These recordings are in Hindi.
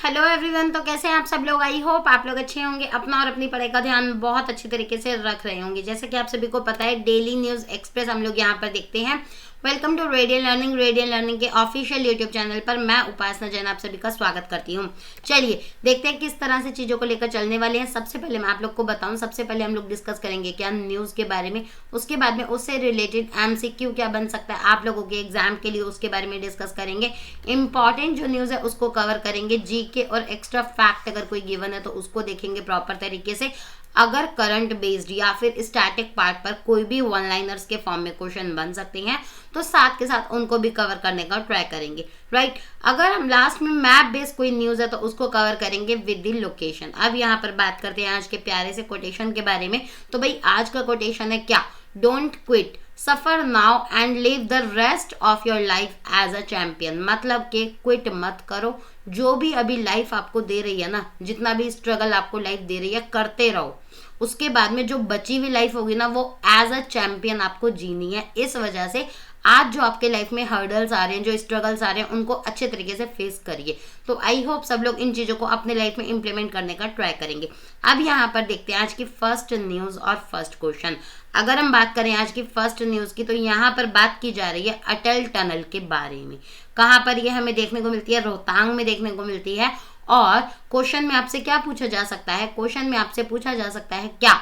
Hello everyone. तो कैसे हैं आप सब लोग। आई होप आप लोग अच्छे होंगे, अपना और अपनी पढ़ाई का ध्यान बहुत अच्छी तरीके से रख रहे होंगे। जैसे कि आप सभी को पता है, डेली न्यूज़ एक्सप्रेस हम लोग यहाँ पर देखते हैं। वेलकम टू रेडियन लर्निंग के ऑफिशियल यूट्यूब चैनल पर मैं उपासना जैन आप सभी का स्वागत करती हूँ। चलिए देखते हैं किस तरह से चीज़ों को लेकर चलने वाले हैं। सबसे पहले मैं आप लोग को बताऊँ, सबसे पहले हम लोग डिस्कस करेंगे क्या न्यूज़ के बारे में, उसके बाद में उससे रिलेटेड एमसीक्यू क्या बन सकता है आप लोगों के एग्जाम के लिए, उसके बारे में डिस्कस करेंगे। इंपॉर्टेंट जो न्यूज़ है उसको कवर करेंगे, जीके और एक्स्ट्रा फैक्ट अगर कोई गिवन है तो उसको देखेंगे प्रॉपर तरीके से। अगर करंट बेस्ड या फिर स्टैटिक पार्ट पर कोई भी वन लाइनर्स के फॉर्म में क्वेश्चन बन सकते हैं तो साथ के साथ उनको भी कवर करने का ट्राई करेंगे, राइट। अगर हम लास्ट में मैप बेस्ड कोई न्यूज़ है तो उसको कवर करेंगे विद द लोकेशन। अब यहाँ पर बात करते हैं आज के प्यारे से कोटेशन के बारे में। तो भाई आज का कोटेशन है क्या, don't quit, suffer now and live the rest of your life as a champion. मतलब कि क्विट मत करो, जो भी अभी लाइफ आपको दे रही है ना, जितना भी स्ट्रगल आपको लाइफ दे रही है करते रहो। उसके बाद में जो बची हुई लाइफ होगी ना वो एज अ चैंपियन आपको जीनी है। इस वजह से आज जो आपके लाइफ में हर्डल्स आ रहे हैं, जो स्ट्रगल्स आ रहे हैं, उनको अच्छे तरीके से फेस करिए। तो आई होप सब लोग इन चीज़ों को अपने लाइफ में इंप्लीमेंट करने का ट्राई करेंगे। अब यहाँ पर देखते हैं आज की फर्स्ट न्यूज़ और फर्स्ट क्वेश्चन। अगर हम बात करें आज की फर्स्ट न्यूज़ की तो यहाँ पर बात की जा रही है अटल टनल के बारे में। कहाँ पर ये हमें देखने को मिलती है, रोहतांग में देखने को मिलती है। और क्वेश्चन में आपसे क्या पूछा जा सकता है, क्वेश्चन में आपसे पूछा जा सकता है क्या,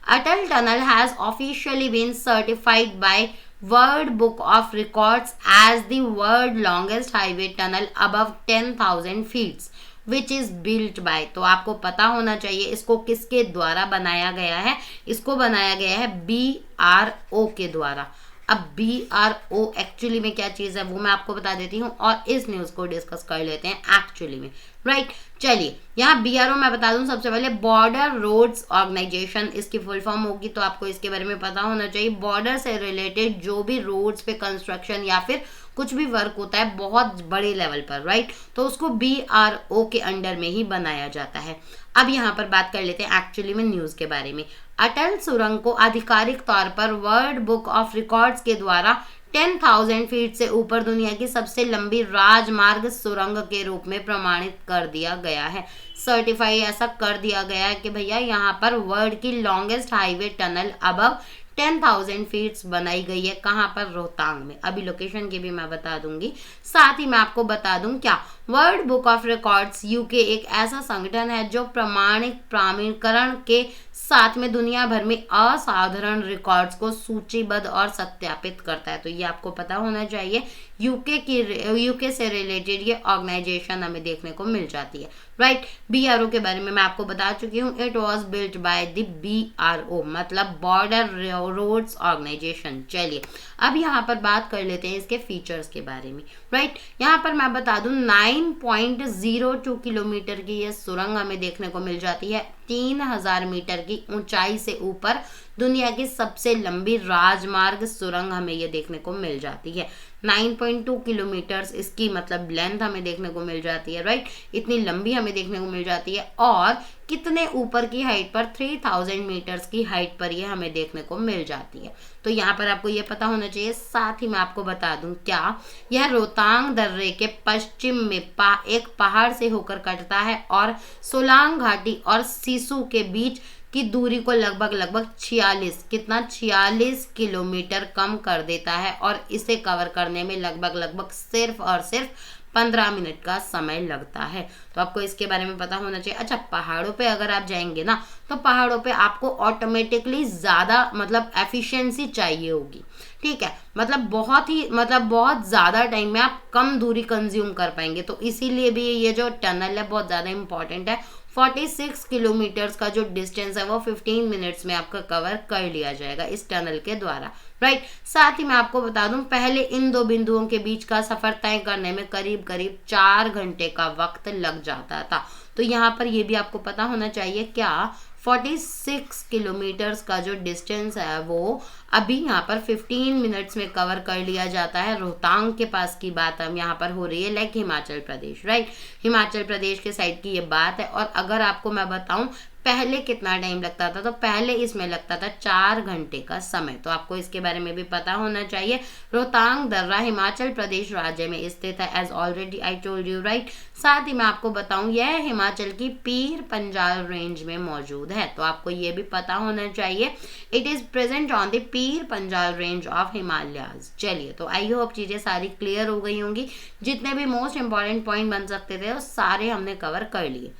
Atal tunnel has officially been certified by world book of records as the world longest highway tunnel above 10,000 feets which is built by. तो आपको पता होना चाहिए इसको किसके द्वारा बनाया गया है। इसको बनाया गया है BRO के द्वारा। अब BRO एक्चुअली में क्या चीज़ है वो मैं आपको बता देती हूँ और इस न्यूज़ को डिस्कस कर लेते हैं एक्चुअली में, राइट। चलिए यहाँ BRO मैं बता दूँ सबसे पहले, बॉर्डर रोड्स ऑर्गेनाइजेशन इसकी फुल फॉर्म होगी। तो आपको इसके बारे में पता होना चाहिए। बॉर्डर से रिलेटेड जो भी रोड्स पे कंस्ट्रक्शन या फिर कुछ भी वर्क होता है बहुत बड़े लेवल पर, राइट, तो उसको BRO के अंडर में ही बनाया जाता है। अब यहाँ पर बात कर लेते हैं एक्चुअली में न्यूज़ के बारे में। अटल सुरंग को आधिकारिक तौर पर वर्ल्ड बुक ऑफ रिकॉर्ड्स के द्वारा 10,000 फीट से ऊपर दुनिया की सबसे लंबी राजमार्ग सुरंग के रूप में प्रमाणित कर दिया गया है। सर्टिफाई ऐसा कर दिया गया है कि भैया यहाँ पर वर्ल्ड की longest highway tunnel above 10,000 feets बनाई गई है। कहाँ पर, रोहतांग में। अभी लोकेशन की भी मैं बता दूंगी, साथ ही मैं आपको बता दूं क्या, world book of records UK एक ऐसा संगठन है जो प्रमाणीकरण के साथ में दुनिया भर में असाधारण रिकॉर्ड्स को सूचीबद्ध और सत्यापित करता है। तो ये आपको पता होना चाहिए। यूके से रिलेटेड ये ऑर्गेनाइजेशन हमें देखने को मिल जाती है, राइट। BRO के बारे में मैं आपको बता चुकी हूँ। It was built by the BRO मतलब बॉर्डर रोड्स ऑर्गेनाइजेशन। चलिए अब यहाँ पर बात कर लेते हैं इसके फीचर्स के बारे में, राइट। यहाँ पर मैं बता दूं 9.02 किलोमीटर की ये सुरंग हमें देखने को मिल जाती है। 3,000 मीटर की ऊंचाई से ऊपर दुनिया की सबसे लंबी राजमार्ग सुरंग हमें ये देखने को मिल जाती है। 9.2 किलोमीटर्स इसकी मतलब लेंथ हमें देखने को मिल जाती है, राइट। इतनी लंबी हमें देखने को मिल जाती है। और कितने ऊपर की हाइट पर, 3,000 मीटर्स की हाइट पर ये हमें देखने को मिल जाती है। तो यहाँ पर आपको ये पता होना चाहिए। साथ ही मैं आपको बता दूं क्या, यह रोहतांग दर्रे के पश्चिम में एक पहाड़ से होकर कटता है और सोलांग घाटी और सिसु के बीच की दूरी को लगभग 46 किलोमीटर कम कर देता है और इसे कवर करने में लगभग सिर्फ और सिर्फ 15 मिनट का समय लगता है। तो आपको इसके बारे में पता होना चाहिए। अच्छा, पहाड़ों पे अगर आप जाएंगे ना तो पहाड़ों पे आपको ऑटोमेटिकली ज़्यादा मतलब एफिशिएंसी चाहिए होगी, ठीक है। मतलब बहुत ज़्यादा टाइम में आप कम दूरी कंज्यूम कर पाएंगे। तो इसीलिए भी ये जो टनल है बहुत ज़्यादा इंपॉर्टेंट है। 46 किलोमीटर्स का जो डिस्टेंस है वो 15 मिनट्स में आपका कवर कर लिया जाएगा इस टनल के द्वारा, राइट। साथ ही मैं आपको बता दूं पहले इन दो बिंदुओं के बीच का सफर तय करने में करीब 4 घंटे का वक्त लग जाता था। तो यहाँ पर ये भी आपको पता होना चाहिए क्या, 46 किलोमीटर्स का जो डिस्टेंस है वो अभी यहाँ पर 15 मिनट्स में कवर कर लिया जाता है। रोहतांग के पास की बात हम यहाँ पर हो रही है, लाइक हिमाचल प्रदेश, राइट। हिमाचल प्रदेश के साइड की ये बात है। और अगर आपको मैं बताऊं पहले कितना टाइम लगता था, तो पहले इसमें लगता था 4 घंटे का समय। तो आपको इसके बारे में भी पता होना चाहिए। रोहतांग दर्रा हिमाचल प्रदेश राज्य में स्थित है, as already I told you right. साथ ही मैं आपको बताऊं यह हिमाचल की पीर पंजाल रेंज में मौजूद है, तो आपको ये भी पता होना चाहिए। It is present on the Pir Panjal range of Himalayas. चलिए, तो आई होप चीजें सारी क्लियर हो गई होंगी। जितने भी मोस्ट इंपॉर्टेंट पॉइंट बन सकते थे वो सारे हमने कवर कर लिए।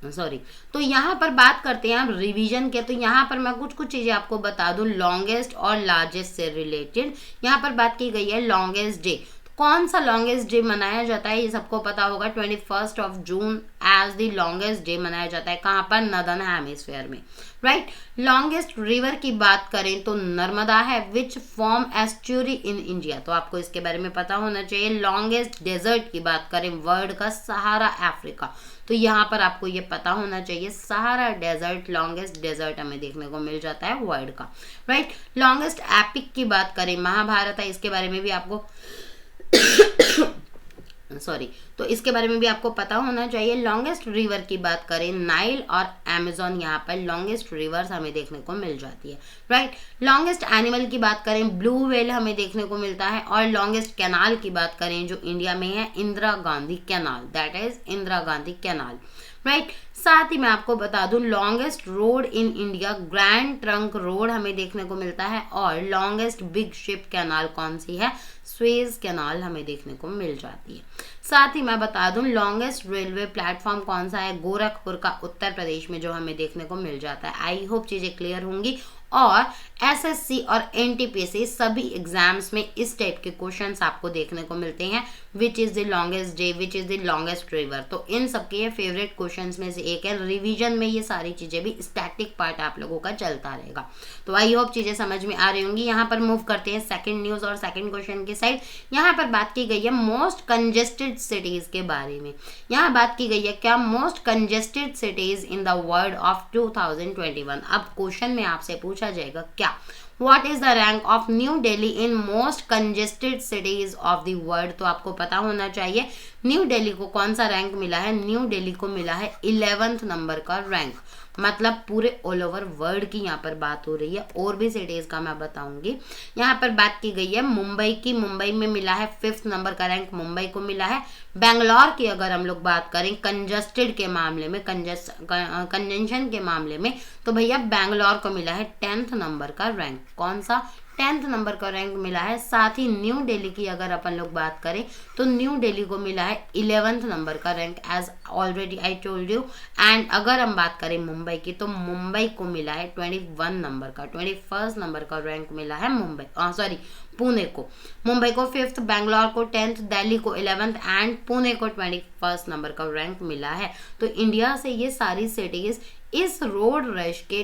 सॉरी। तो यहाँ पर बात करते हैं हम रिवीजन के। तो यहाँ पर मैं कुछ चीजें आपको बता दूं लॉन्गेस्ट और लार्जेस्ट से रिलेटेड। यहाँ पर बात की गई है लॉन्गेस्ट डे। कौन सा लॉन्गेस्ट डे मनाया जाता है, ये सबको पता होगा। 21 जून एज द लॉन्गेस्ट डे मनाया जाता है। कहाँ पर? नदर्न हेमिस्फीयर में, राइट। लॉन्गेस्ट रिवर की बात करें तो नर्मदा है, which form estuary in India. तो आपको इसके बारे में पता होना चाहिए। लॉन्गेस्ट डेजर्ट की बात करें वर्ल्ड का, सहारा अफ्रीका। तो यहाँ पर आपको ये पता होना चाहिए, सहारा डेजर्ट लॉन्गेस्ट डेजर्ट हमें देखने को मिल जाता है वर्ल्ड का, राइट। लॉन्गेस्ट एपिक की बात करें महाभारत है, इसके बारे में भी आपको सॉरी, तो इसके बारे में भी आपको पता होना चाहिए। लॉन्गेस्ट रिवर की बात करें नाइल और अमेजोन, यहाँ पर लॉन्गेस्ट रिवर्स हमें देखने को मिल जाती है, राइट। लॉन्गेस्ट एनिमल की बात करें ब्लू व्हेल हमें देखने को मिलता है। और लॉन्गेस्ट कैनाल की बात करें जो इंडिया में है, Indira Gandhi canal, that is Indira Gandhi canal, right. साथ ही मैं आपको बता दूं longest road in India grand trunk road हमें देखने को मिलता है। और लॉन्गेस्ट बिग शिप कैनाल कौन सी है? स्वेज कैनाल हमें देखने को मिल जाती है। साथ ही मैं बता दूं लॉन्गेस्ट रेलवे प्लेटफॉर्म कौन सा है? गोरखपुर का, उत्तर प्रदेश में, जो हमें देखने को मिल जाता है। आई होप चीजें क्लियर होंगी। और एसएससी और एनटीपीसी सभी एग्जाम्स में इस टाइप के क्वेश्चंस आपको देखने को मिलते हैं। Which is the longest day, which is the longest river. तो इन सबके ये फेवरेट क्वेश्चंस में से एक है। रिवीजन में ये सारी चीजें भी स्टैटिक पार्ट आप लोगों का चलता रहेगा। तो आई होप चीजें समझ में आ रही होंगी। यहाँ पर मूव करते हैं सेकंड न्यूज और सेकंड क्वेश्चन की साइड। यहाँ पर बात की गई है मोस्ट कंजेस्टेड सिटीज के बारे में। यहाँ बात की गई है क्या? Most congested cities in the world of 2021। अब क्वेश्चन में आपसे पूछा जाएगा क्या? What is the rank of New Delhi in most congested cities of the world? तो आपको पता होना चाहिए न्यू दिल्ली को कौन सा रैंक मिला है। न्यू दिल्ली को मिला है 11th नंबर का रैंक। मतलब पूरे ऑल ओवर वर्ल्ड की यहाँ पर बात हो रही है। और भी सिटीज का मैं बताऊंगी। यहाँ पर बात की गई है मुंबई की। मुंबई में मिला है 5th नंबर का रैंक, मुंबई को मिला है। बेंगलोर की अगर हम लोग बात करें कंजस्टेड के मामले में, कंजंशन के मामले में, तो भैया बेंगलोर को मिला है 10th नंबर का रैंक। कौन सा? 10th नंबर का रैंक मिला है। साथ ही न्यू दिल्ली की अगर अपन लोग बात करें तो न्यू दिल्ली को मिला है 11th नंबर का rank, as already I told you. And अगर हम बात करें मुंबई की तो मुंबई को मिला है 21 नंबर का, 21st नंबर का रैंक मिला है पुणे को। मुंबई को 5th, बेंगलोर को 10th, दिल्ली को 11th एंड पुणे को 21st नंबर का रैंक मिला है। तो इंडिया से ये सारी सिटीज इस रोड रश के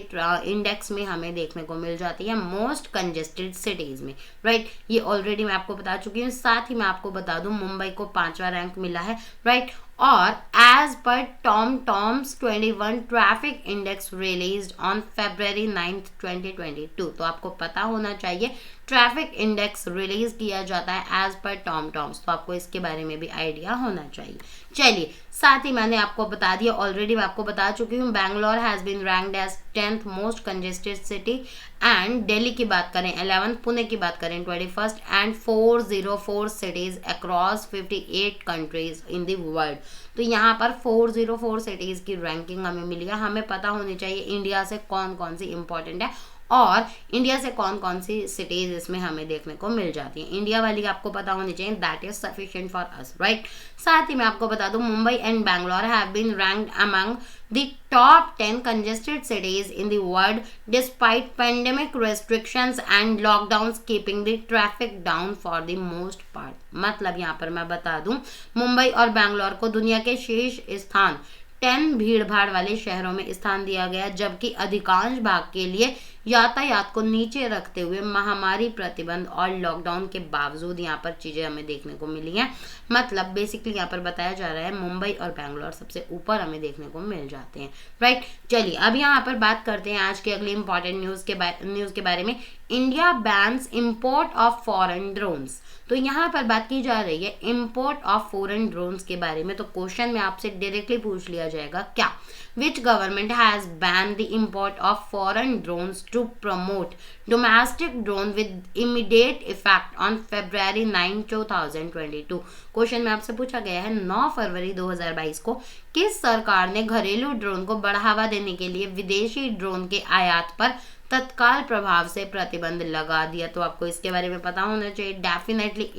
इंडेक्स में हमें देखने को मिल जाती है मोस्ट कंजेस्टेड सिटीज में, राइट। ये ऑलरेडी मैं आपको बता चुकी हूँ। साथ ही मैं आपको बता दूं मुंबई को 5वां रैंक मिला है, राइट। और as per Tom's 21 traffic index released on February 9th 2022। तो आपको पता होना चाहिए ट्रैफिक इंडेक्स रिलीज किया जाता है एज पर टॉम्स। तो आपको इसके बारे में भी आइडिया होना चाहिए। चलिए, साथ ही मैंने आपको बता दिया, ऑलरेडी मैं आपको बता चुकी हूँ। Bangalore has been ranked as 10th most congested city. And Delhi की बात करें 11th, पुणे की बात करें 21st and 404 cities across 58 countries in the world. तो यहाँ पर 404 सिटीज की रैंकिंग हमें मिली है। हमें पता होनी चाहिए इंडिया से कौन कौन सी इंपॉर्टेंट है और इंडिया से कौन कौन सी सिटीज इसमें हमें देखने को मिल जाती है। इंडिया वाली आपको पता होनी चाहिए, that is sufficient for us, right. साथ ही मैं आपको बता दूं Mumbai and Bangalore have been ranked among the top 10 congested cities in the world despite pandemic restrictions and lockdowns keeping the traffic down for the most part. मतलब यहाँ पर मैं बता दूं मुंबई और बैंगलोर को दुनिया के शीर्ष स्थान 10 भीड़ भाड़ वाले शहरों में स्थान दिया गया, जबकि अधिकांश भाग के लिए यातायात को नीचे रखते हुए महामारी प्रतिबंध और लॉकडाउन के बावजूद यहाँ पर चीजें हमें देखने को मिली हैं। मतलब बेसिकली यहाँ पर बताया जा रहा है मुंबई और बैंगलोर सबसे ऊपर हमें देखने को मिल जाते हैं, राइट। चलिए अब यहाँ पर बात करते हैं आज के अगली इंपॉर्टेंट न्यूज के बारे में। India bans import of foreign drones. तो यहाँ पर बात की जा रही है इंपोर्ट ऑफ फॉरेन ड्रोन्स के बारे में। तो क्वेश्चन में आपसे डायरेक्टली पूछ लिया जाएगा क्या, which government has ban the import of foreign drones to promote domestic drone with immediate effect on February 9, 2022। Question में आपसे पूछा गया है 9 फरवरी 2022 को किस सरकार ने घरेलू ड्रोन को बढ़ावा देने के लिए विदेशी ड्रोन के आयात पर तत्काल प्रभाव से प्रतिबंध लगा दिया। तो आपको इसके बारे में पता होना चाहिए। डेफिनेटली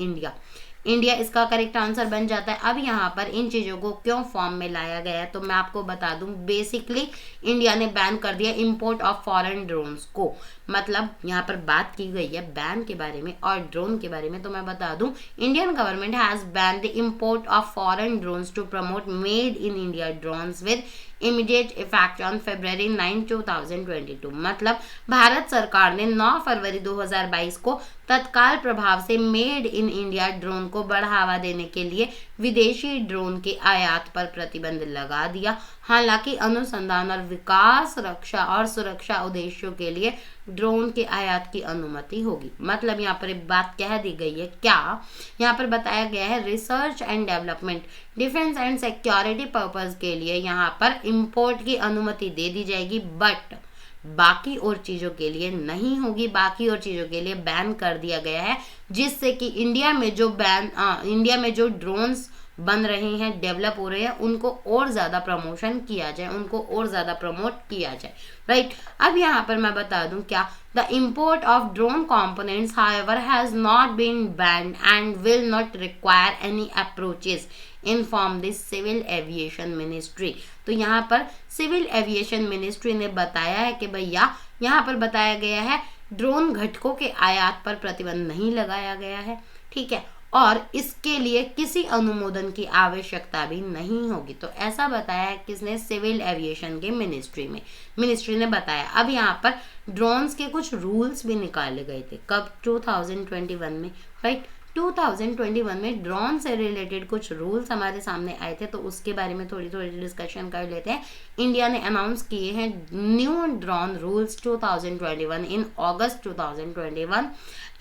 इंडिया इसका करेक्ट आंसर बन जाता है। अब यहाँ पर इन चीज़ों को क्यों फॉर्म में लाया गया है तो मैं आपको बता दूं। बेसिकली इंडिया ने बैन कर दिया इंपोर्ट ऑफ फॉरेन ड्रोन्स को। मतलब यहाँ पर बात की गई है बैन के बारे में और ड्रोन के बारे में। तो मैं बता दूं Indian government has ban the import of foreign drones to promote made in India drones with immediate effect on February 9, 2022। मतलब भारत सरकार ने 9 फरवरी 2022 को तत्काल प्रभाव से मेड इन इंडिया ड्रोन को बढ़ावा देने के लिए विदेशी ड्रोन के आयात पर प्रतिबंध लगा दिया। हालांकि अनुसंधान और विकास, रक्षा और सुरक्षा उद्देश्यों के लिए ड्रोन के आयात की अनुमति होगी। मतलब यहाँ पर एक बात कह दी गई है क्या, यहाँ पर बताया गया है research and development, defence and security purpose के लिए यहाँ पर इंपोर्ट की अनुमति दे दी जाएगी, बट बाकी और चीजों के लिए नहीं होगी। बाकी और चीजों के लिए बैन कर दिया गया है, जिससे कि इंडिया में जो ड्रोन्स बन रहे हैं, डेवलप हो रहे हैं, उनको और ज्यादा प्रमोशन किया जाए, उनको और ज्यादा प्रमोट किया जाए, राइट। अब यहाँ पर मैं बता दूं क्या, the import of drone components however has not been banned and will not require any approaches inform the civil aviation ministry। तो यहाँ पर सिविल एविएशन मिनिस्ट्री ने बताया है कि भैया यहाँ पर बताया गया है ड्रोन घटकों के आयात पर प्रतिबंध नहीं लगाया गया है, ठीक है, और इसके लिए किसी अनुमोदन की आवश्यकता भी नहीं होगी। तो ऐसा बताया है किसने, सिविल एविएशन के मिनिस्ट्री ने बताया। अब यहाँ पर ड्रोन्स के कुछ रूल्स भी निकाले गए थे कब, 2021 में, राइट। 2021 में ड्रोन से रिलेटेड कुछ रूल्स हमारे सामने आए थे, तो उसके बारे में थोड़ी डिस्कशन कर लेते हैं। इंडिया ने अनाउंस किए हैं new drone rules 2021 in August 2021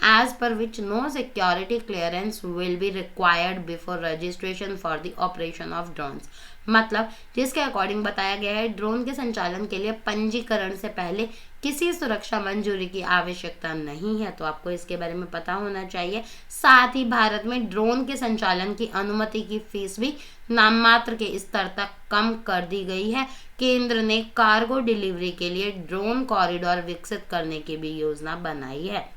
as per which no security clearance will be required before registration for the operation of drones। मतलब जिसके अकॉर्डिंग बताया गया है ड्रोन के संचालन के लिए पंजीकरण से पहले किसी सुरक्षा मंजूरी की आवश्यकता नहीं है। तो आपको इसके बारे में पता होना चाहिए। साथ ही भारत में ड्रोन के संचालन की अनुमति की फीस भी नाम मात्र के स्तर तक कम कर दी गई है। केंद्र ने कार्गो डिलीवरी के लिए ड्रोन कॉरिडोर विकसित करने की भी योजना बनाई है।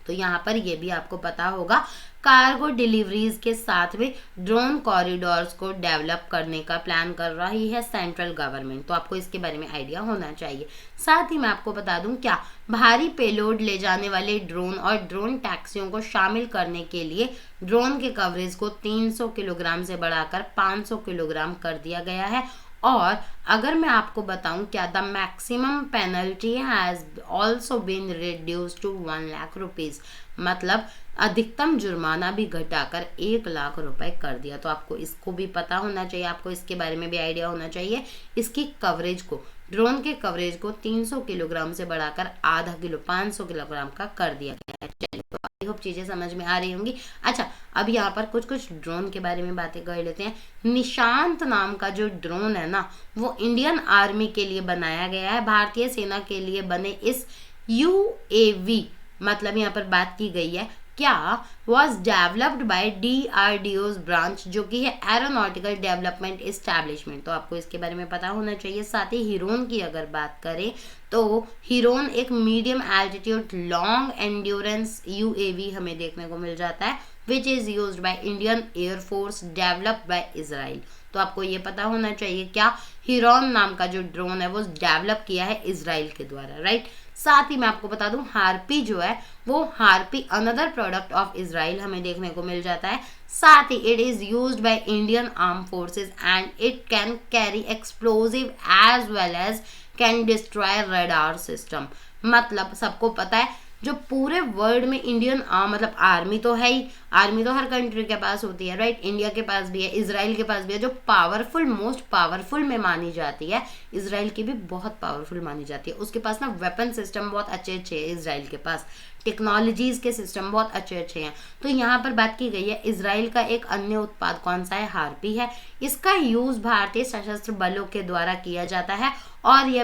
तो यहाँ पर ये भी आपको पता होगा कार्गो डिलीवरीज के साथ में ड्रोन कॉरिडोर्स को डेवलप करने का प्लान कर रही है सेंट्रल गवर्नमेंट। तो आपको इसके बारे में आइडिया होना चाहिए। साथ ही मैं आपको बता दूं क्या, भारी पेलोड ले जाने वाले ड्रोन और ड्रोन टैक्सियों को शामिल करने के लिए ड्रोन के कवरेज को 300 किलोग्राम से बढ़ाकर 500 किलोग्राम कर दिया गया है। और अगर मैं आपको बताऊं क्या, the maximum penalty has also been reduced to 1 lakh rupees. मतलब अधिकतम जुर्माना भी घटाकर 1 लाख रुपए कर दिया। तो आपको इसको भी पता होना चाहिए, आपको इसके बारे में भी आइडिया होना चाहिए। इसकी कवरेज को, ड्रोन के कवरेज को 300 किलोग्राम से बढ़ाकर आधा किलो 500 किलोग्राम का कर दिया गया है। चलिए, तो आई होप चीजें समझ में आ रही होंगी। अच्छा, अब यहाँ पर कुछ ड्रोन के बारे में बातें कर लेते हैं। निशांत नाम का जो ड्रोन है ना, वो इंडियन आर्मी के लिए बनाया गया है। भारतीय सेना के लिए बने इस UAV, मतलब यहाँ पर बात की गई है क्या, was developed by DRDO's branch, जो कि है एरोनॉटिकल डेवलपमेंट एस्टैब्लिशमेंट। तो आपको इसके बारे में पता होना चाहिए। साथ ही हीरोन की अगर बात करें तो हीरोन एक medium altitude long endurance UAV हमें देखने को मिल जाता है, which is used by Indian air force, developed by Israel. तो आपको ये पता होना चाहिए क्या, हीरोन नाम का जो ड्रोन है वो डेवलप किया है इजराइल के द्वारा, राइट। साथ ही मैं आपको बता दूं हार्पी जो है वो Harpy another product of Israel हमें देखने को मिल जाता है। साथ ही it is used by Indian arm forces and it can carry explosive as well as can destroy radar system. मतलब सबको पता है जो पूरे वर्ल्ड में इंडियन मतलब आर्मी तो है ही, आर्मी तो हर कंट्री के पास होती है, राइट। इंडिया के पास भी है, इजराइल के पास भी है, जो पावरफुल, मोस्ट पावरफुल में मानी जाती है। इजराइल की भी बहुत पावरफुल मानी जाती है। उसके पास ना वेपन सिस्टम बहुत अच्छे अच्छे है, इजराइल के पास टेक्नोलॉजीज के सिस्टम बहुत अच्छे अच्छे हैं। तो यहाँ पर बात की गई है इजराइल का एक अन्य उत्पाद कौन सा है, हार्पी है। इसका यूज भारतीय सशस्त्र बलों के द्वारा किया जाता है और यह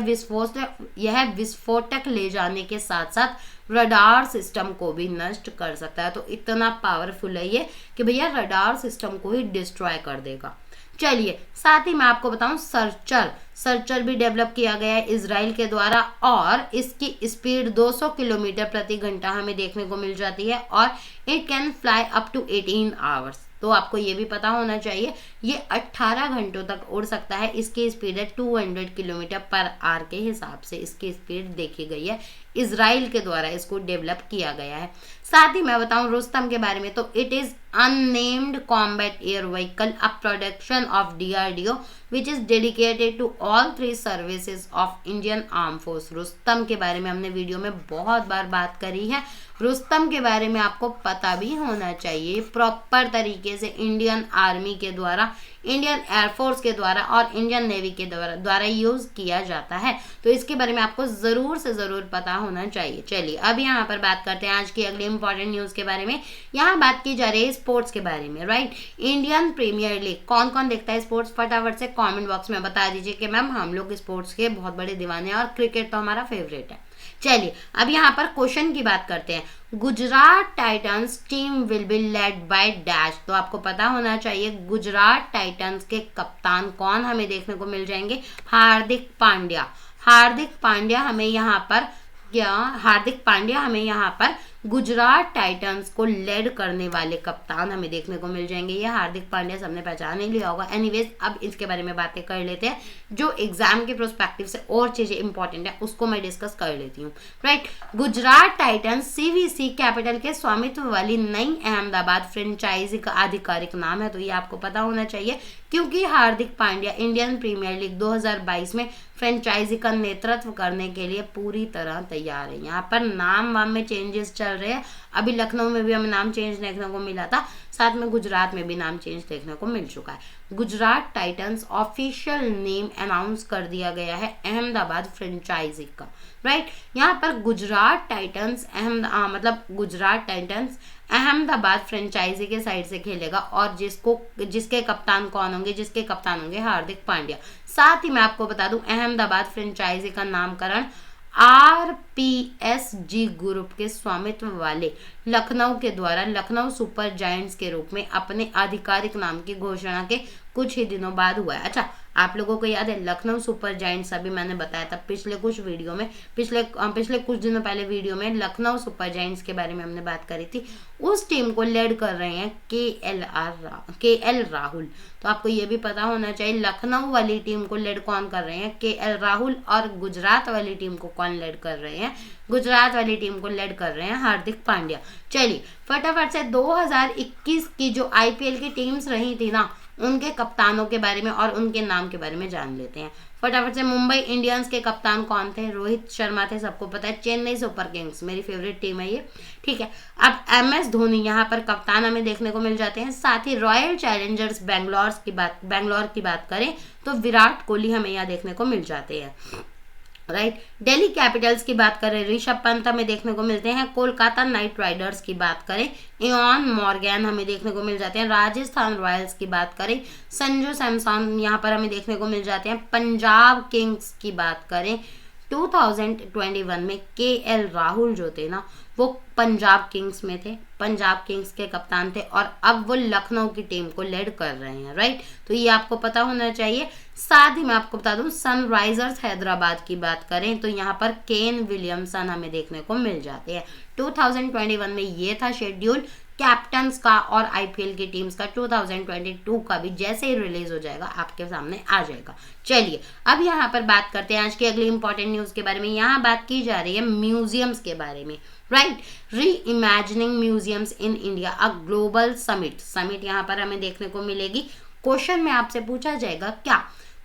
विस्फोटक ले जाने के साथ साथ रडार सिस्टम को भी नष्ट कर सकता है। तो इतना पावरफुल है ये कि भैया रडार सिस्टम को ही डिस्ट्रॉय कर देगा। चलिए साथ ही मैं आपको बताऊं सर्चर भी डेवलप किया गया है इजराइल के द्वारा और इसकी स्पीड 200 किलोमीटर प्रति घंटा हमें देखने को मिल जाती है और it can fly up to 18 hours. तो आपको ये भी पता होना चाहिए ये 18 घंटों तक उड़ सकता है। इसकी स्पीड है 200 किलोमीटर पर आवर के हिसाब से इसकी स्पीड देखी गई है, इजराइल के द्वारा इसको डेवलप किया गया है। साथ ही मैं बताऊं रुस्तम के बारे में, तो it is unnamed combat air vehicle, a production of DRDO which is dedicated to all 3 services of Indian arm force. Rustom के बारे में हमने वीडियो में बहुत बार बात करी है। रुस्तम के बारे में आपको पता भी होना चाहिए, प्रॉपर तरीके से इंडियन आर्मी के द्वारा, इंडियन एयरफोर्स के द्वारा और इंडियन नेवी के द्वारा यूज किया जाता है। तो इसके बारे में आपको जरूर से जरूर पता होना चाहिए। चलिए अब यहाँ पर बात करते हैं आज की अगली इंपॉर्टेंट न्यूज के बारे में। यहाँ बात की जा रही है स्पोर्ट्स के बारे में, राइट। इंडियन प्रीमियर लीग कौन कौन देखता है स्पोर्ट्स, फटाफट से कमेंट बॉक्स में बता दीजिए कि मैम हम लोग स्पोर्ट्स के बहुत बड़े दीवाने हैं और क्रिकेट तो हमारा फेवरेट है। चलिए अब यहाँ पर क्वेश्चन की बात करते हैं। Gujarat Titans team will be led by dash. तो आपको पता होना चाहिए गुजरात टाइटंस के कप्तान कौन हमें देखने को मिल जाएंगे, हार्दिक पांड्या। हार्दिक पांड्या हमें यहाँ पर गुजरात टाइटंस को लेड करने वाले कप्तान हमें देखने को मिल जाएंगे। ये हार्दिक पांड्या सबने पहचान ही लिया होगा। एनीवेज अब इसके बारे में बातें कर लेते हैं, जो एग्जाम के प्रोस्पेक्टिव से और चीजें इंपॉर्टेंट है उसको मैं डिस्कस कर लेती हूँ, right. Gujarat Titans CVC capital के स्वामित्व वाली नई अहमदाबाद फ्रेंचाइजी का आधिकारिक नाम है। तो ये आपको पता होना चाहिए क्योंकि Hardik Pandya Indian premiere league 2022 में फ्रेंचाइजी का नेतृत्व करने के लिए पूरी तरह तैयार है। यहाँ पर नाम वाम में चेंजेस चल रहे हैं। अभी लखनऊ में भी हमें नाम चेंज देखने को मिला था, साथ में गुजरात में भी नाम चेंज देखने को मिल चुका है। Gujarat Titans official name announce कर दिया गया है अहमदाबाद फ्रेंचाइजी का, राइट। यहाँ पर गुजरात टाइटंस अहमदाबाद फ्रेंचाइजी के साइड से खेलेगा और जिसके कप्तान कौन होंगे, जिसके कप्तान होंगे हार्दिक पांड्या। साथ ही मैं आपको बता दूं अहमदाबाद फ्रेंचाइजी का नामकरण RPSG ग्रुप के स्वामित्व वाले लखनऊ के द्वारा लखनऊ सुपर जायंट्स के रूप में अपने आधिकारिक नाम की घोषणा के कुछ ही दिनों बाद हुआ है। अच्छा आप लोगों को याद है लखनऊ सुपर जायंट्स, अभी मैंने बताया था पिछले कुछ वीडियो में, पिछले कुछ दिनों पहले वीडियो में लखनऊ सुपर जायंट्स के बारे में हमने बात करी थी। उस टीम को लीड कर रहे हैं KL राहुल। तो आपको ये भी पता होना चाहिए लखनऊ वाली टीम को लीड कौन कर रहे हैं, KL राहुल, और गुजरात वाली टीम को कौन लीड कर रहे हैं, गुजरात वाली टीम को लीड कर रहे हैं हार्दिक पांड्या। चलिए फटाफट से 2021 की जो IPL की टीम्स रही थी ना उनके कप्तानों के बारे में और उनके नाम के बारे में जान लेते हैं। फटाफट से मुंबई इंडियंस के कप्तान कौन थे, रोहित शर्मा थे, सबको पता है। चेन्नई सुपर किंग्स मेरी फेवरेट टीम है ये, ठीक है। अब MS धोनी यहाँ पर कप्तान हमें देखने को मिल जाते हैं। साथ ही रॉयल चैलेंजर्स बैंगलोर की बात करें तो विराट कोहली हमें यहाँ देखने को मिल जाते हैं, राइट। दिल्ली कैपिटल्स की बात करें ऋषभ पंत हमें देखने को मिलते हैं। कोलकाता नाइट राइडर्स की बात करें इयान मॉर्गन हमें देखने को मिल जाते हैं। राजस्थान रॉयल्स की बात करें संजू सैमसन यहाँ पर हमें देखने को मिल जाते हैं। पंजाब किंग्स की बात करें 2021 में KL राहुल जो थे ना वो पंजाब किंग्स में थे, पंजाब किंग्स के कप्तान थे और अब वो लखनऊ की टीम को लीड कर रहे हैं, राइट। तो ये आपको पता होना चाहिए। साथ ही मैं आपको बता दूं सनराइजर्स हैदराबाद की बात करें तो यहाँ पर केन विलियमसन हमें देखने को मिल जाते हैं। 2021 में ये था शेड्यूल कैप्टन्स का और IPL की टीम्स का। 2022 का भी जैसे ही रिलीज हो जाएगा आपके सामने आ जाएगा। चलिए अब यहाँ पर बात करते हैं आज की अगली इंपॉर्टेंट न्यूज के बारे में। यहाँ बात की जा रही है म्यूजियम्स के बारे में, राइट। री imagining museums in India a global summit यहाँ पर हमें देखने को मिलेगी। क्वेश्चन में आपसे पूछा जाएगा क्या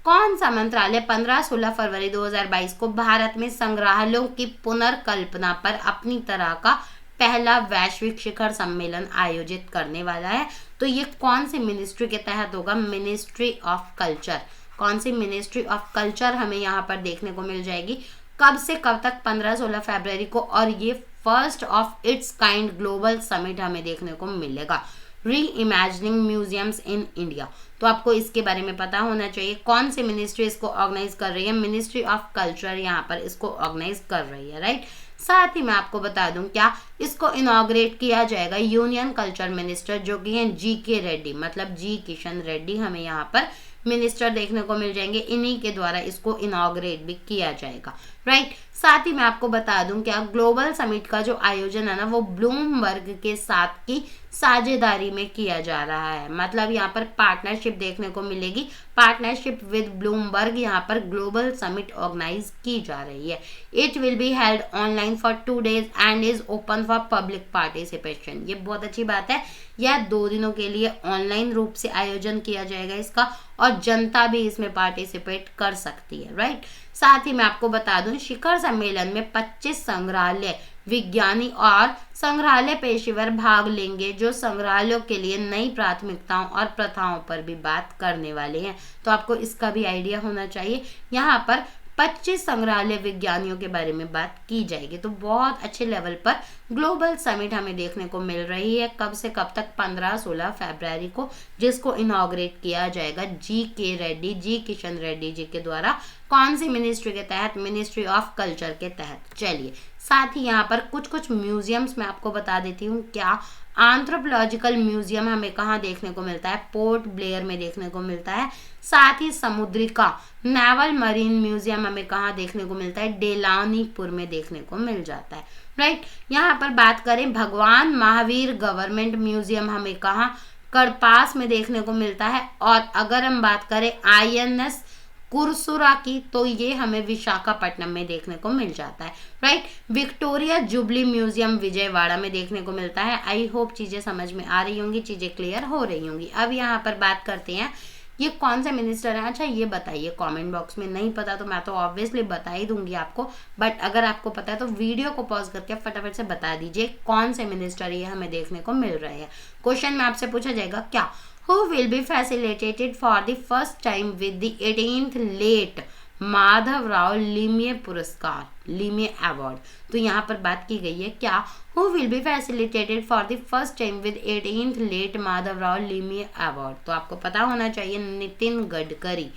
कौन सा मंत्रालय 15-16 फरवरी 2022 को भारत में संग्रहालयों की पुनर्कल्पना पर अपनी तरह का पहला वैश्विक शिखर सम्मेलन आयोजित करने वाला है? तो ये कौन सी मिनिस्ट्री के तहत होगा? Ministry of culture. कौन सी? मिनिस्ट्री ऑफ कल्चर हमें यहाँ पर देखने को मिल जाएगी। कब से कब तक? 15-16 फरवरी को। और ये first of its kind global summit हमें देखने को मिलेगा, री इमेजिनिंग म्यूजियम्स इन इंडिया। तो आपको इसके बारे में पता होना चाहिए। कौन सी मिनिस्ट्री इसको ऑर्गेनाइज कर रही है? मिनिस्ट्री ऑफ कल्चर यहाँ पर इसको ऑर्गेनाइज कर रही है, राइट। साथ ही मैं आपको बता दूं क्या इसको इनॉग्रेट किया जाएगा यूनियन कल्चर मिनिस्टर जो कि हैं GK रेड्डी, मतलब जी किशन रेड्डी हमें यहाँ पर मिनिस्टर देखने को मिल जाएंगे। इन्हीं के द्वारा इसको इनॉग्रेट भी किया जाएगा, राइट। साथ ही मैं आपको बता दूं क्या ग्लोबल समिट का जो आयोजन है ना वो ब्लूमबर्ग के साथ की साझेदारी में किया जा रहा है। मतलब यहाँ पर पार्टनरशिप देखने को मिलेगी, पार्टनरशिप विद ब्लूमबर्ग यहाँ पर ग्लोबल समिट ऑर्गेनाइज की जा रही है। It will be held online for 2 days and is open for public participation. ये बहुत अच्छी बात है, यह 2 दिनों के लिए ऑनलाइन रूप से आयोजन किया जाएगा इसका, और जनता भी इसमें पार्टिसिपेट कर सकती है, राइट। साथ ही मैं आपको बता दूं शिखर सम्मेलन में 25 संग्रहालय विज्ञानी और संग्रहालय पेशेवर भाग लेंगे जो संग्रहालयों के लिए नई प्राथमिकताओं और प्रथाओं पर भी बात करने वाले हैं। तो आपको इसका भी आइडिया होना चाहिए। यहाँ पर 25 संग्रहालय विज्ञानियों के बारे में बात की जाएगी। तो बहुत अच्छे लेवल पर ग्लोबल समिट हमें देखने को मिल रही है। कब से कब तक? 15-16 फरवरी को, जिसको इनॉग्रेट किया जाएगा GK रेड्डी, जी किशन रेड्डी जी के द्वारा। कौन सी मिनिस्ट्री के तहत? मिनिस्ट्री ऑफ कल्चर के तहत। चलिए, साथ ही यहाँ पर कुछ म्यूजियम्स मैं आपको बता देती हूँ। क्या एंथ्रोपोलॉजिकल म्यूजियम हमें कहाँ देखने को मिलता है? पोर्ट ब्लेयर में देखने को मिलता है। साथ ही समुद्रिका नेवल मरीन म्यूजियम हमें कहाँ देखने को मिलता है? डेलानीपुर में देखने को मिल जाता है, राइट। यहाँ पर बात करें भगवान महावीर गवर्नमेंट म्यूजियम हमें कहाँ? करपास में देखने को मिलता है। और अगर हम बात करें INS कुरसुरा की, तो ये हमें विशाखापट्टनम में देखने को मिल जाता है, right. Victoria jubilee museum Vijayawada में देखने को मिलता है। आई होप चीजें समझ में आ रही होंगी, चीजें क्लियर हो रही होंगी। अब यहाँ पर बात करते हैं ये कौन से मिनिस्टर हैं। अच्छा ये बताइए कमेंट बॉक्स में। नहीं पता तो मैं तो ऑब्वियसली बता ही दूंगी आपको, बट अगर आपको पता है तो वीडियो को पॉज करके फटाफट से बता दीजिए कौन से मिनिस्टर ये हमें देखने को मिल रहे हैं। क्वेश्चन में आपसे पूछा जाएगा क्या who will be facilitated for the first time with the 18th late Madhav Rao Limaye पुरस्कार, लिमये अवार्ड। तो यहाँ पर बात की गई है क्या who will be facilitated for the first time with 18th late Madhav Rao Limaye award. तो आपको पता होना चाहिए नितिन गडकरी।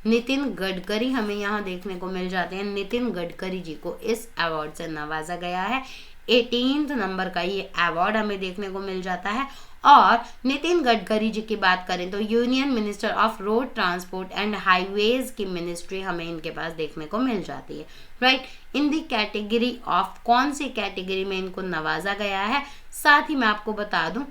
नितिन गडकरी हमें यहाँ देखने को मिल जाते हैं। नितिन गडकरी जी को इस अवार्ड से नवाजा गया है। 18th नंबर का ये अवार्ड हमें देखने को मिल जाता है। और नितिन गडकरी जी की बात करें तो union minister of road transport and highways की मिनिस्ट्री हमें इनके पास देखने को मिल जाती है, right. In the category of, कौन सी कैटेगरी में इनको नवाजा गया है? साथ ही मैं आपको बता दूं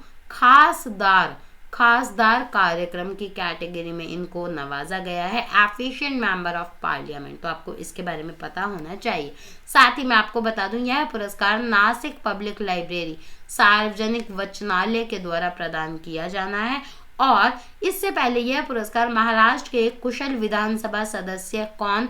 खासदार कार्यक्रम की कैटेगरी में इनको नवाजा गया है। Efficient member of parliament. तो आपको इसके बारे में पता होना चाहिए। साथ ही मैं आपको बता दूं यह पुरस्कार नासिक पब्लिक लाइब्रेरी सार्वजनिक वचनालय के द्वारा प्रदान किया जाना है। और इससे पहले यह पुरस्कार महाराष्ट्र के कुशल विधानसभा सदस्य कौन?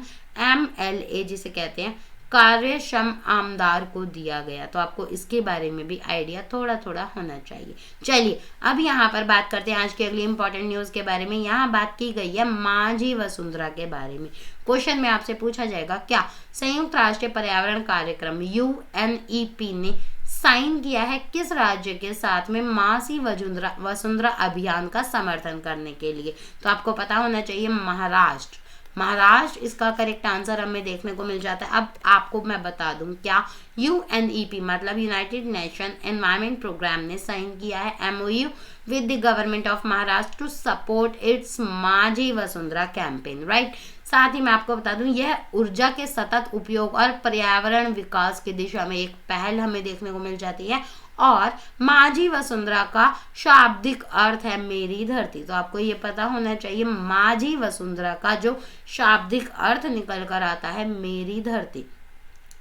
MLA जिसे कहते हैं कार्यक्षम आमदार को दिया गया। तो आपको इसके बारे में भी आइडिया थोड़ा थोड़ा होना चाहिए। चलिए अब यहाँ पर बात करते हैं आज की अगली इंपॉर्टेंट न्यूज के बारे में। यहाँ बात की गई है मांझी वसुंधरा के बारे में। क्वेश्चन में आपसे पूछा जाएगा क्या संयुक्त राष्ट्र पर्यावरण कार्यक्रम UNEP ने साइन किया है किस राज्य के साथ में मासी वसुंधरा अभियान का समर्थन करने के लिए? तो आपको पता होना चाहिए महाराष्ट्र इसका करेक्ट आंसर हमें देखने को मिल जाता है। अब आपको मैं बता दूं क्या UNEP मतलब यूनाइटेड नेशन एनवायरमेंट प्रोग्राम ने साइन किया है MOU with the government of Maharashtra to support its Majhi Vasundhara campaign, right. साथ ही मैं आपको बता दूं यह ऊर्जा के सतत उपयोग और पर्यावरण विकास की दिशा में एक पहल हमें देखने को मिल जाती है। और मांझी वसुंधरा का शाब्दिक अर्थ है मेरी धरती। तो आपको ये पता होना चाहिए मांझी वसुंधरा का जो शाब्दिक अर्थ निकल कर आता है मेरी धरती।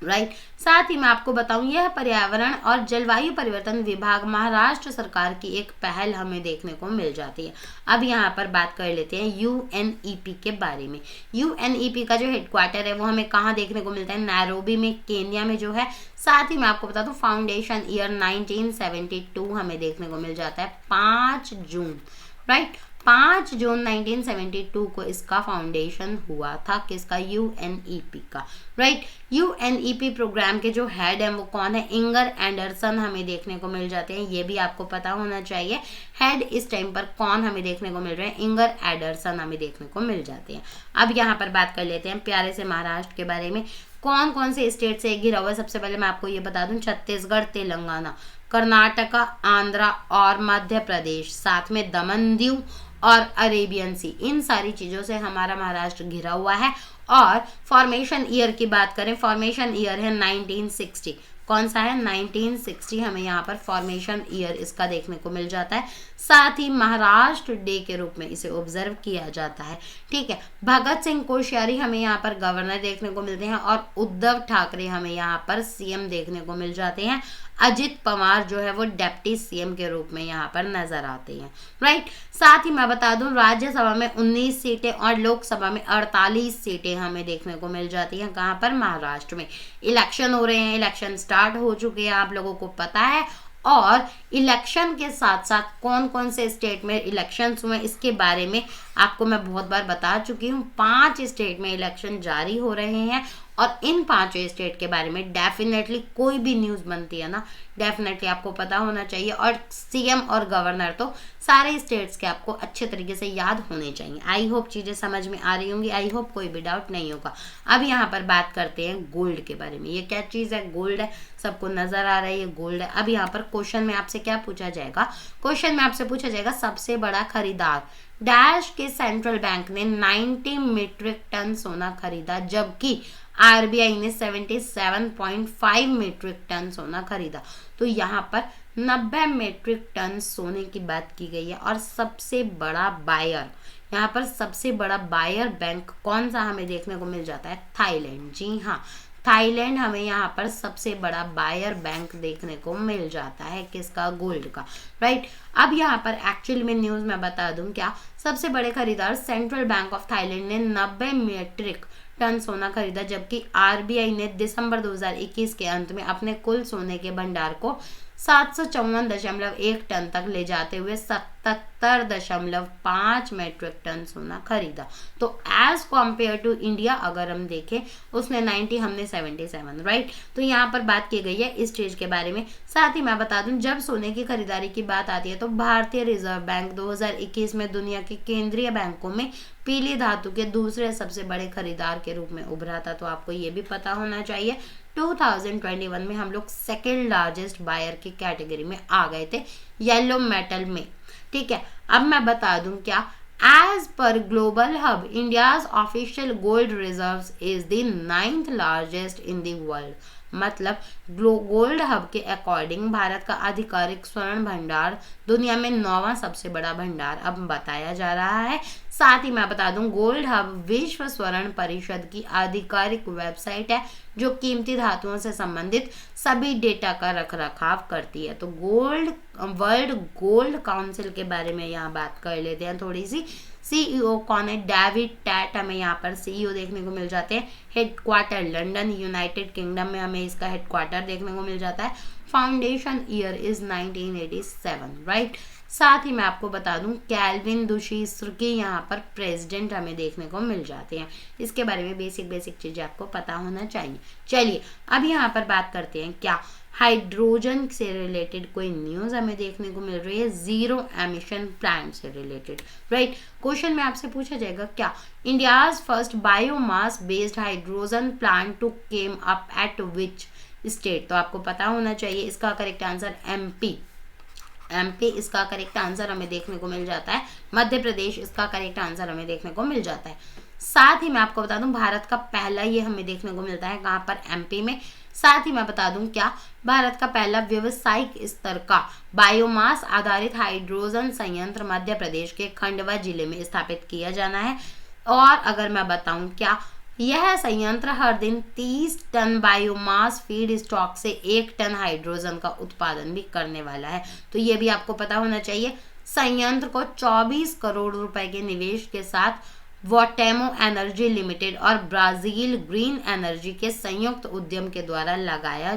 राइट। साथ ही मैं आपको बताऊं, यह पर्यावरण और जलवायु परिवर्तन विभाग महाराष्ट्र सरकार की एक पहल हमें देखने को मिल जाती है। अब यहाँ पर बात कर लेते हैं यूएनईपी के बारे में। यूएनईपी का जो हेडक्वार्टर है वो हमें कहाँ देखने को मिलता है, नैरोबी में, केन्या में जो है। साथ ही मैं आपको बता दूं फाउंडेशन ईयर 1972 हमें देखने को मिल जाता है 5 जून, राइट। 5 जून 1972 को इसका फाउंडेशन हुआ था, किसका, यूएनईपी का, राइट। यूएनईपी प्रोग्राम के जो हेड हैं वो कौन है, इंगर एंडरसन हमें देखने को मिल जाते हैं, ये भी आपको पता होना चाहिए। हेड इस टाइम पर कौन हमें देखने को मिल रहे हैं, इंगर एंडरसन हमें देखने को मिल जाते हैं। अब यहाँ पर बात कर लेते हैं प्यारे से महाराष्ट्र के बारे में। कौन कौन से स्टेट से घिरा हुआ है, सबसे पहले मैं आपको ये बता दूं, छत्तीसगढ़, तेलंगाना, कर्नाटका, आंध्रा और मध्य प्रदेश, साथ में दमन दीव और अरेबियन सी, इन सारी चीज़ों से हमारा महाराष्ट्र घिरा हुआ है। और फॉर्मेशन ईयर की बात करें, फॉर्मेशन ईयर है 1960, कौन सा है, 1960 हमें यहाँ पर फॉर्मेशन ईयर इसका देखने को मिल जाता है। साथ ही महाराष्ट्र डे के रूप में इसे ऑब्जर्व किया जाता है, ठीक है। भगत सिंह कोश्यारी हमें यहाँ पर गवर्नर देखने को मिलते हैं और उद्धव ठाकरे हमें यहाँ पर सीएम देखने को मिल जाते हैं। अजित पवार जो है वो डेप्टी सीएम के रूप में यहाँ पर नजर आते हैं, राइट। साथ ही मैं बता दूं राज्यसभा में 19 सीटें और लोकसभा में 48 सीटें हमें देखने को मिल जाती हैं, कहाँ पर, महाराष्ट्र में। इलेक्शन हो रहे हैं, इलेक्शन स्टार्ट हो चुके हैं, आप लोगों को पता है। और इलेक्शन के साथ साथ कौन कौन से स्टेट में इलेक्शंस हुए इसके बारे में आपको मैं बहुत बार बता चुकी हूँ। 5 स्टेट में इलेक्शन जारी हो रहे हैं और इन 5 स्टेट के बारे में डेफिनेटली कोई भी न्यूज़ बनती है ना, डेफिनेटली आपको पता होना चाहिए। और सीएम और गवर्नर तो सारे स्टेट्स के आपको अच्छे तरीके से याद होने चाहिए। आई होप चीज़ें समझ में आ रही होंगी, आई होप कोई भी डाउट नहीं होगा। अब यहाँ पर बात करते हैं गोल्ड के बारे में। ये क्या चीज़ है, गोल्ड है, सबको नजर आ रहा है ये गोल्ड है। अब यहाँ पर क्वेश्चन में आपसे क्या पूछा जाएगा, क्वेश्चन में आपसे पूछा जाएगा सबसे बड़ा खरीदार डैश के सेंट्रल बैंक ने 90 मीट्रिक टन सोना खरीदा, जबकि आरबीआई ने 77.5 मीट्रिक टन सोना खरीदा। तो यहाँ पर 90 मीट्रिक टन सोने की बात की गई है। और सबसे बड़ा बायर, यहाँ पर सबसे बड़ा बायर बैंक कौन सा हमें देखने को मिल जाता है, थाईलैंड। जी हाँ, थाईलैंड हमें यहाँ पर सबसे बड़ा बायर बैंक देखने को मिल जाता है, किसका, गोल्ड का, राइट। अब यहाँ पर एक्चुअल में न्यूज़ मैं बता दूं, क्या सबसे बड़े खरीदार सेंट्रल बैंक ऑफ थाईलैंड ने 90 मीट्रिक टन सोना खरीदा, जबकि आरबीआई ने दिसंबर 2021 के अंत में अपने कुल सोने के भंडार को 754.1 टन तक ले जाते हुए 77.5 मीट्रिक टन सोना खरीदा। तो एज कॉम्पेयर टू इंडिया अगर हम देखें, उसने 90, हमने 77, राइट। तो यहाँ पर बात की गई है इस चीज के बारे में। साथ ही मैं बता दूं, जब सोने की खरीदारी की बात आती है तो भारतीय रिजर्व बैंक 2021 में दुनिया के केंद्रीय बैंकों में पीली धातु के दूसरे सबसे बड़े खरीदार के रूप में उभरा था। तो आपको ये भी पता होना चाहिए 2021 में हम लोग सेकेंड लार्जेस्ट बायर की कैटेगरी में आ गए थे येलो मेटल में, ठीक है। अब मैं बता दूं, क्या as per global hub India's official gold reserves is the 9th largest in the world. मतलब गोल्ड हब के अकॉर्डिंग भारत का आधिकारिक स्वर्ण भंडार दुनिया में 9वां सबसे बड़ा भंडार अब बताया जा रहा है। साथ ही मैं बता दूं, गोल्ड हब विश्व स्वर्ण परिषद की आधिकारिक वेबसाइट है जो कीमती धातुओं से संबंधित सभी डेटा का रखरखाव करती है। तो वर्ल्ड गोल्ड काउंसिल के बारे में यहाँ बात कर लेते हैं थोड़ी सी। सीईओ कौन है, डेविड टैट हमें यहाँ पर सीईओ देखने को मिल जाते हैं। हेडक्वार्टर लंदन, यूनाइटेड किंगडम में हमें इसका हेडक्वार्टर देखने को मिल जाता है। Foundation year is 1987, right. साथ ही मैं आपको बता दूं, कैल्विन दुशीस्त्र के यहाँ पर प्रेसिडेंट हमें देखने को मिल जाते हैं। इसके बारे में बेसिक चीजें आपको पता होना चाहिए। चलिए अब यहाँ पर बात करते हैं, क्या हाइड्रोजन से रिलेटेड कोई न्यूज हमें देखने को मिल रही है, जीरो एमिशन प्लांट से रिलेटेड, राइट। क्वेश्चन में आपसे पूछा जाएगा, क्या India's first biomass based hydrogen plant to came up at which state. तो आपको पता होना चाहिए इसका करेक्ट आंसर एमपी इसका करेक्ट आंसर हमें देखने को मिल जाता है। मध्य प्रदेश इसका करेक्ट आंसर हमें देखने को मिल जाता है। साथ ही मैं आपको बता दूं, भारत का पहला ये हमें देखने को मिलता है कहाँ पर, एमपी में। साथ ही मैं बता दूं, क्या भारत का पहला व्यावसायिक स्तर का बायोमास आधारित हाइड्रोजन संयंत्र मध्य प्रदेश के खंडवा जिले में स्थापित किया जाना है। और अगर मैं बताऊं, क्या यह संयंत्र हर दिन 30 टन बायोमास फीड स्टॉक से 1 टन हाइड्रोजन का उत्पादन भी करने वाला है। तो ये भी आपको पता होना चाहिए। संयंत्र को 24 करोड़ रुपए के निवेश के साथ वोटेमो एनर्जी लिमिटेड और ब्राजील ग्रीन एनर्जी के संयुक्त उद्यम के द्वारा लगाया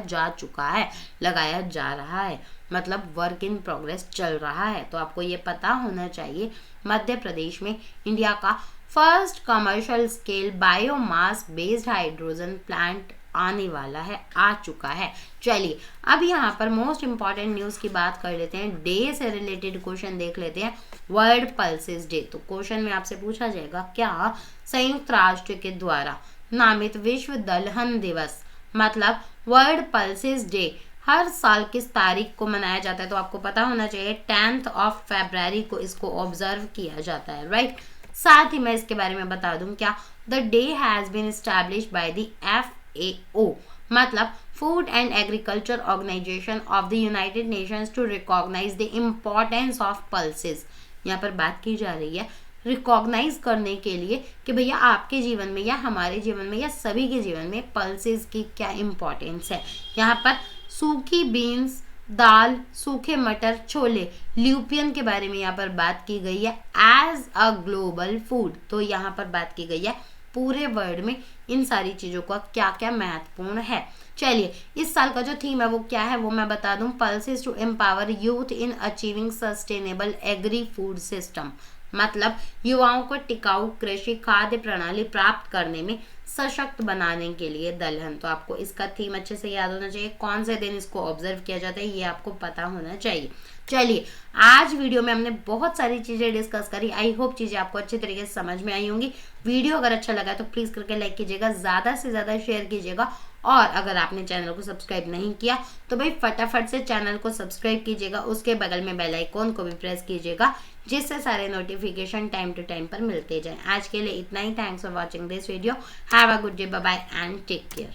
जा रहा है, मतलब वर्क इन प्रोग्रेस चल रहा है। तो आपको ये पता होना चाहिए मध्य प्रदेश में इंडिया का first commercial scale biomass based hydrogen plant आने वाला है, आ चुका है। चलिए अब यहाँ पर मोस्ट इंपॉर्टेंट न्यूज़ की बात कर लेते हैं। डे से रिलेटेड क्वेश्चन देख लेते हैं। वर्ल्ड पल्सेस डे, तो क्वेश्चन में आपसे पूछा जाएगा क्या संयुक्त राष्ट्र के द्वारा नामित विश्व दलहन दिवस मतलब वर्ल्ड पल्सेस डे हर साल किस तारीख को मनाया जाता है? तो आपको पता होना चाहिए 10 फरवरी को इसको ऑब्जर्व किया जाता है, राइट। साथ ही मैं इसके बारे में बता दूं क्या, the day has been established by the FAO मतलब Food and Agriculture Organization of the United Nations to recognise the importance of pulses. यहाँ पर बात की जा रही है रिकॉग्नाइज करने के लिए कि भैया आपके जीवन में या हमारे जीवन में या सभी के जीवन में पल्सेस की क्या इम्पोर्टेंस है। यहाँ पर सूखी बीन्स, दाल, सूखे मटर, छोले, ल्यूपियन के बारे में यहाँ पर बात की गई है एज अ ग्लोबल फूड। तो यहाँ पर बात की गई है पूरे वर्ल्ड में इन सारी चीज़ों का क्या क्या महत्वपूर्ण है। चलिए इस साल का जो थीम है वो क्या है वो मैं बता दूं, pulses to empower youth in achieving sustainable agri food system मतलब युवाओं को टिकाऊ कृषि खाद्य प्रणाली प्राप्त करने में सशक्त बनाने के लिए दलहन। तो आपको इसका थीम अच्छे से याद होना चाहिए, कौन से दिन इसको ऑब्जर्व किया जाता है ये आपको पता होना चाहिए। चलिए आज वीडियो में हमने बहुत सारी चीज़ें डिस्कस करी। आई होप चीज़ें आपको अच्छी तरीके से समझ में आई होंगी। वीडियो अगर अच्छा लगा तो प्लीज़ करके लाइक कीजिएगा, ज़्यादा से ज़्यादा शेयर कीजिएगा और अगर आपने चैनल को सब्सक्राइब नहीं किया तो भाई फटाफट से चैनल को सब्सक्राइब कीजिएगा, उसके बगल में बेल आइकॉन को भी प्रेस कीजिएगा जिससे सारे नोटिफिकेशन टाइम टू टाइम पर मिलते जाएं। आज के लिए इतना ही। Thanks for watching this video. Have a good day, bye bye and take care,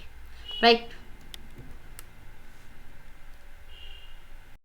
right.